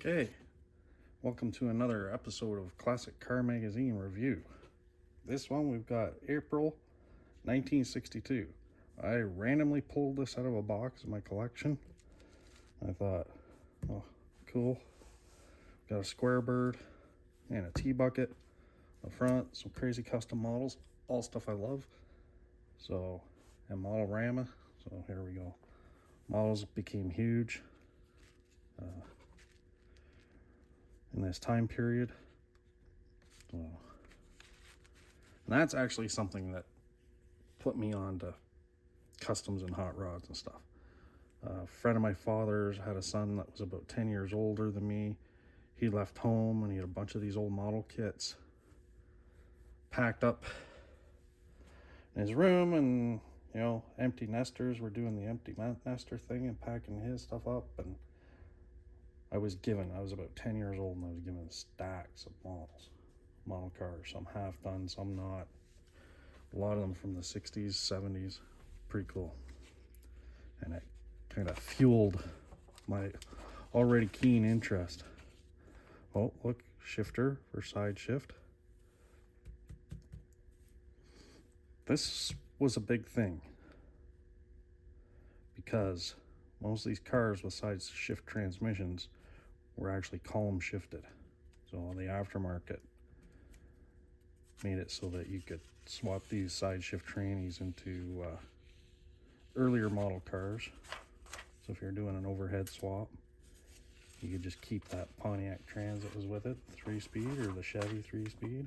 Okay, welcome to another episode of Classic Car Magazine Review. This one we've got April 1962. I randomly pulled this out of a box in my collection. I thought, oh, cool. Got a square bird and a T-bucket up front, some crazy custom models, all stuff I love. So, and Model-Rama. So here we go. Models became huge in this time period. So, and that's actually something that put me on to customs and hot rods and stuff. A friend of my father's had a son that was about 10 years older than me. He left home and he had a bunch of these old model kits packed up in his room, and empty nesters were doing the empty nester thing and packing his stuff up. And I was about 10 years old, and I was given stacks of model cars, some half done, some not. A lot of them from the 60s, 70s. Pretty cool. And it kind of fueled my already keen interest. Oh, look, shifter for side shift. This was a big thing because most of these cars with side shift transmissions were actually column shifted. So the aftermarket made it so that you could swap these side shift trannies into earlier model cars. So if you're doing an overhead swap, you could just keep that Pontiac Trans that was with it, 3-speed, or the Chevy 3-speed.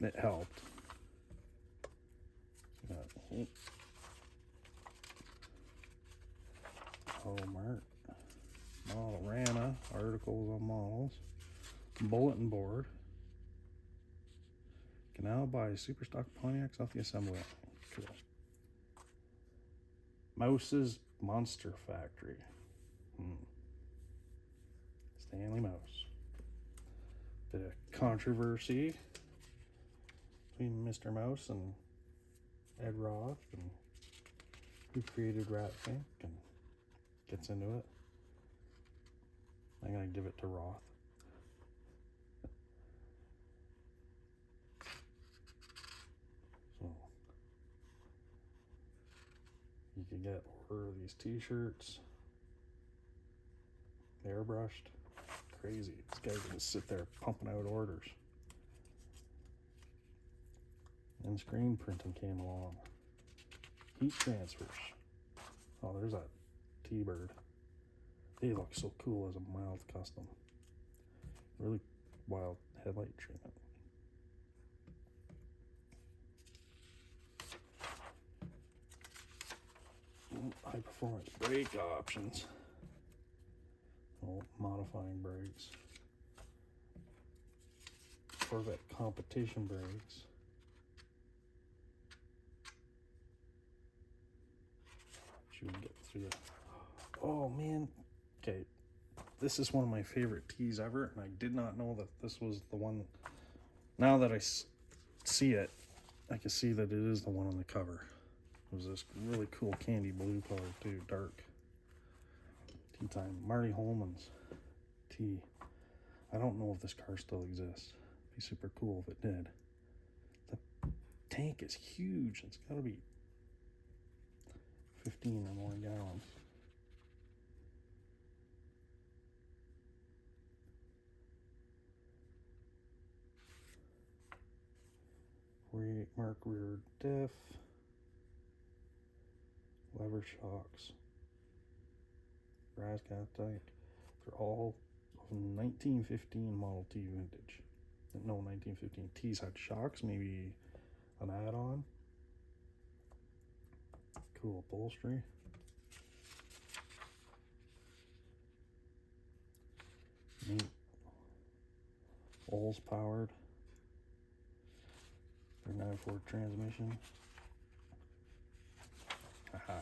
It helped. Hallmark, Model-Rama, articles on models, bulletin board. Can now buy super stock Pontiacs off the assembly line. Cool. Mouse's Monster Factory. Stanley Mouse. Bit of controversy between Mr. Mouse and Ed Roth, and who created Rat Fink, and gets into it. I'm gonna give it to Roth. So you can order these t-shirts, airbrushed. Crazy. This guy's gonna sit there pumping out orders. And screen printing came along. Heat transfers. Oh, there's that T-Bird. They look so cool as a mild custom. Really wild headlight treatment. High performance brake options. Oh, modifying brakes. Corvette competition brakes. Should we get through that? Oh man. Okay. This is one of my favorite tees ever, and I did not know that this was the one. Now that I see it, I can see that it is the one on the cover. It was this really cool candy blue color too, dark. Tea time. Marty Holman's tee. I don't know if this car still exists. It'd be super cool if it did. The tank is huge. It's got to be 15 or more gallons. Mark rear diff. Lever shocks. Brass gas tank. They're all 1915 Model T vintage. No, 1915 T's had shocks, maybe an add-on. Cool upholstery. Neat. Olds powered. They're 9-4 transmission. Haha.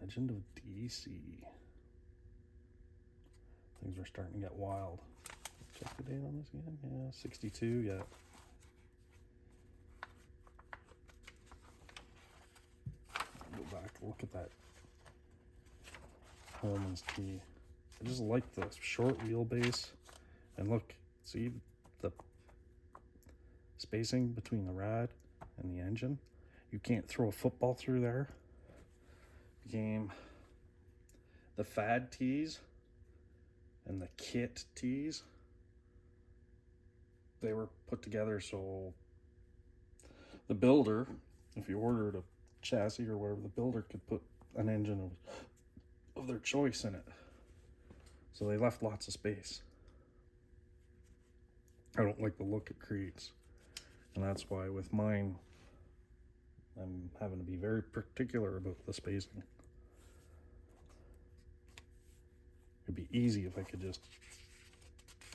Legend of DC. Things are starting to get wild. Check the date on this again. Yeah, 62. Yeah. Go back, look at that Holman's T. I just like the short wheelbase. And look, see the spacing between the rad and the engine? You can't throw a football through there. Became the Fad Tees and the Kit Tees. They were put together so the builder, if you ordered a chassis or whatever, the builder could put an engine of their choice in it. So they left lots of space. I don't like the look it creates. And that's why with mine, I'm having to be very particular about the spacing. It'd be easy if I could just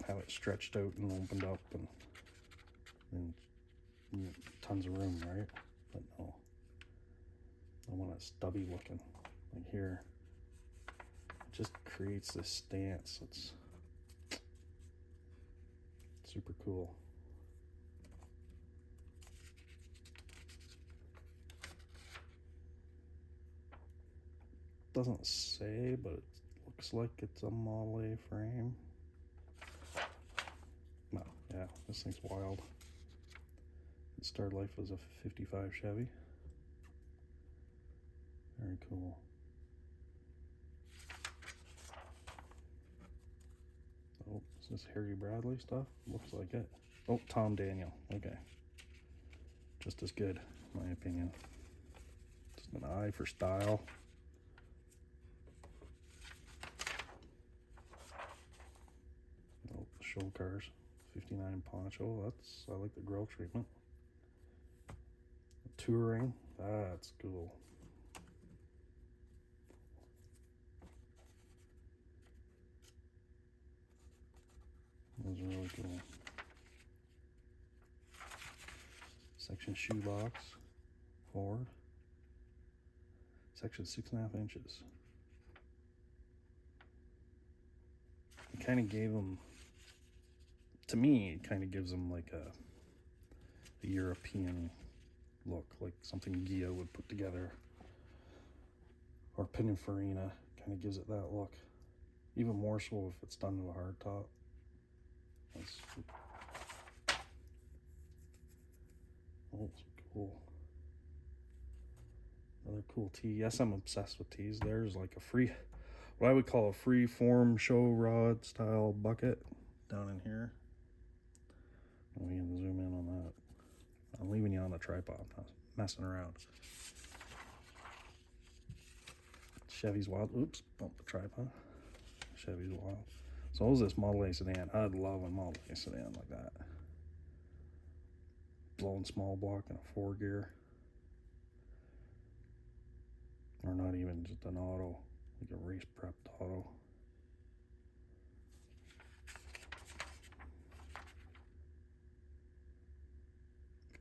have it stretched out and opened up and tons of room, right? But no, I want it stubby looking. Like here, it just creates this stance. It's super cool. Doesn't say, but it looks like it's a Model A frame. No, yeah, this thing's wild. It started life as a 55 Chevy. Very cool. Oh, is this Harry Bradley stuff? Looks like it. Oh, Tom Daniel. Okay. Just as good, in my opinion. Just an eye for style. Oh, show cars. 59 Poncho. I like the grill treatment. Touring. That's cool. Those are really cool. Section shoebox. Forward. Section 6.5 inches. It kind of gave them, to me, it kind of gives them like a European look, like something Ghia would put together, or Pininfarina. Kind of gives it that look. Even more so if it's done to a hard top. That's cool. Another cool tee. Yes, I'm obsessed with tees. There's like what I would call a free form show rod style bucket down in here. We can zoom in on that. I'm leaving you on the tripod, not messing around. Chevy's Wild. Oops, bumped the tripod. Chevy's Wild. So is this Model A sedan. I'd love a Model A sedan like that. Blowing small block in a 4-gear. Or not even just an auto, like a race prepped auto.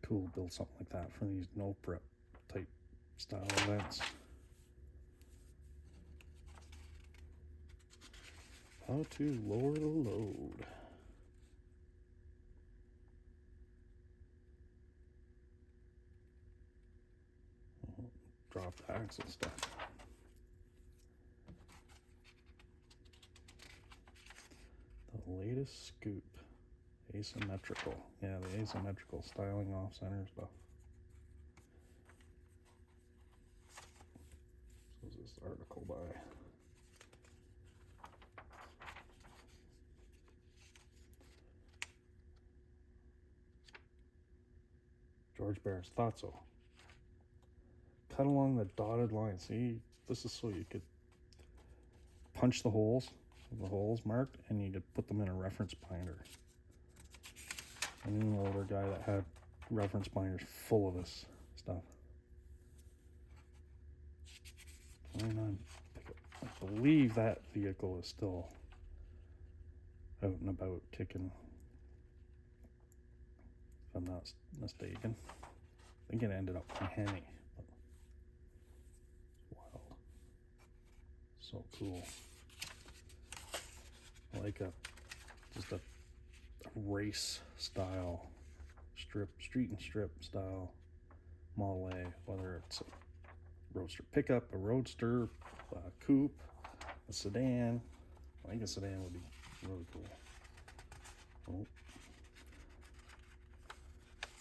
Cool to build something like that for these no prep type style events. How to lower the load. Drop axle stuff. The latest scoop. Asymmetrical. Yeah, the asymmetrical styling off center stuff. So is this article by George Barris. Thought so. Cut along the dotted line. See, this is so you could punch the holes marked, and you could put them in a reference binder. I knew an older guy that had reference binders full of this stuff. 29 pickup. I believe that vehicle is still out and about kicking, if I'm not mistaken. I think it ended up in Henny. Wild. So cool. Like just a race style street and strip style Model A, whether it's a roadster pickup, a roadster, a coupe, A sedan. I think a sedan would be really cool. Oh.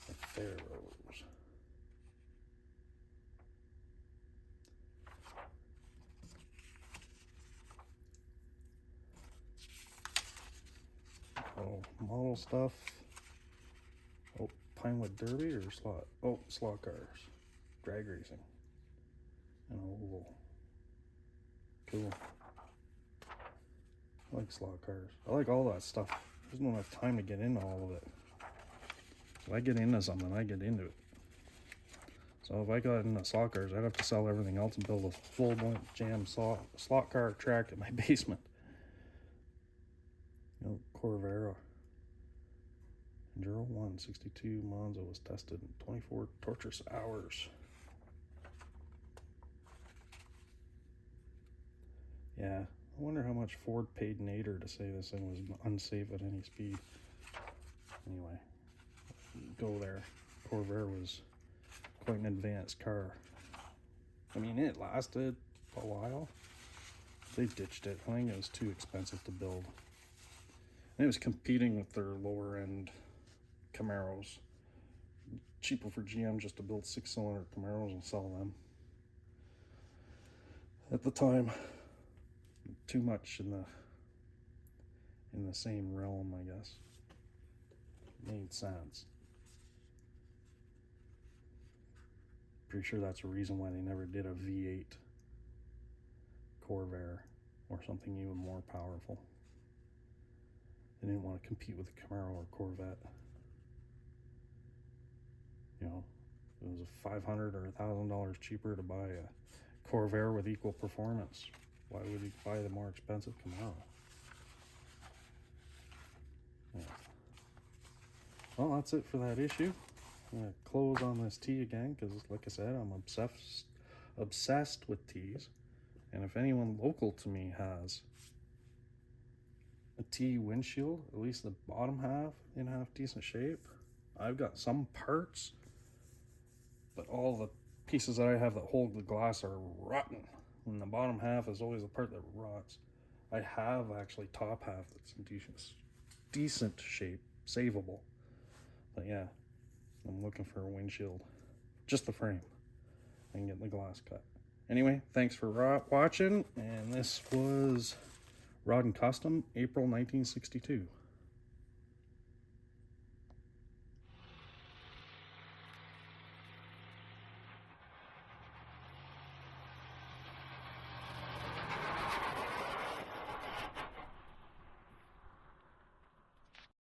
The Pharaohs. Oh, model stuff. Oh, Pinewood Derby or slot? Oh, slot cars. Drag racing. And oval. Cool. I like slot cars. I like all that stuff. There's not enough time to get into all of it. If I get into something, I get into it. So if I got into slot cars, I'd have to sell everything else and build a full-blown jam slot car track in my basement. You know, Corvair. Enduro 162 Monza was tested in 24 torturous hours. Yeah, I wonder how much Ford paid Nader to say this thing was unsafe at any speed. Anyway, go there. Corvair was quite an advanced car. I mean, it lasted a while. They ditched it. I think it was too expensive to build. And it was competing with their lower end Camaros. Cheaper for GM just to build 6-cylinder Camaros and sell them. At the time, too much in the same realm, I guess. Made sense. Pretty sure that's the reason why they never did a V8 Corvair or something even more powerful. They didn't want to compete with the Camaro or Corvette. You know, it was $500 or $1,000 cheaper to buy a Corvair with equal performance. Why would you buy the more expensive Camaro? Yeah. Well, that's it for that issue. I'm going to close on this T again because, like I said, I'm obsessed with T's. And if anyone local to me has a T windshield, at least the bottom half in half decent shape, I've got some parts, but all the pieces that I have that hold the glass are rotten. And the bottom half is always the part that rots. I have actually top half that's in decent shape, savable. But yeah, I'm looking for a windshield. Just the frame. I can get the glass cut. Anyway, thanks for watching. And this was Rod and Custom, April 1962.